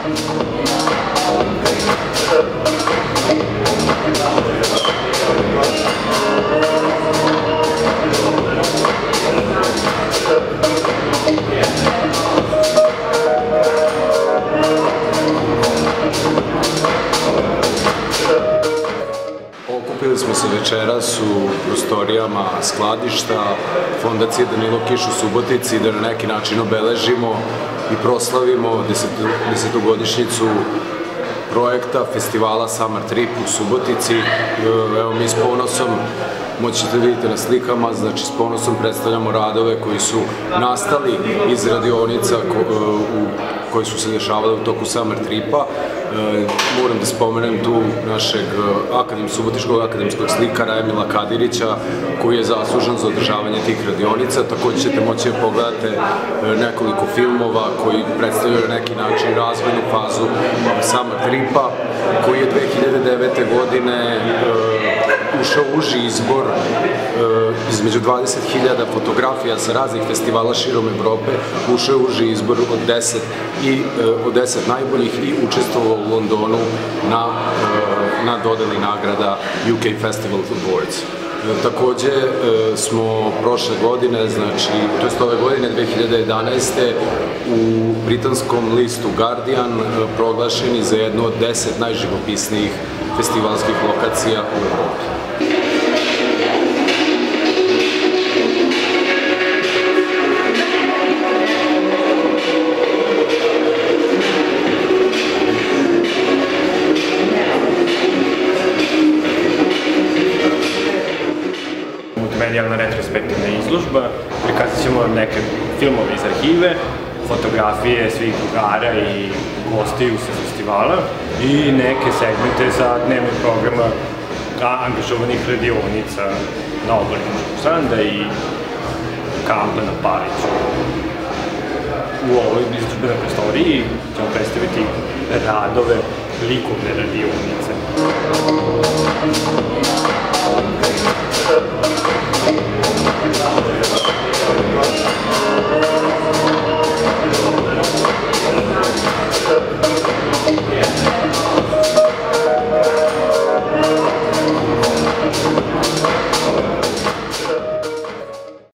Okupili smo se večeras u prostorijama skladišta Fondacije Danilo Kiš u Subotici da na neki način obeležimo i proslavimo desetogodišnjicu projekta festivala Summer Trip u Subotici. Evo, mi s ponosom, moći ćete vidjeti na slikama, znači s ponosom predstavljamo radove koji su nastali iz radionica koji su se dešavali u toku Summer Tripa. Moram da spomenem tu našeg subotičkog akademskog slikara Emila Kadirića, koji je zaslužan za održavanje tih radionica. Također ćete moći da pogledate nekoliko filmova koji predstavljaju na neki način razvojnu fazu Summer Tripa, koji je 2009. godine ušao u uži izbor između 20.000 fotografija sa raznih festivala širom Evrope, ušao u uži izbor od 10 najboljih i učestvovao u Londonu na dodeli nagrada UK Festival Awards. Takođe smo prošle godine, znači, to jest ove godine 2011. u britanskom listu Guardian proglašeni za jednu od 10 najživopisnijih festivalskih lokacija u Evropi. Multimedijalna retrospektivna izložba, prikazat ćemo neke filmove iz arhive, fotografije svih drugara i gostiju sa festivala i neke segmente sa dnevnog programa angažovanih radionica na obali Muškog Stranda i kampa na Paliću. U ovoj izložbenoj prostoriji ćemo predstaviti radove likovne radionice.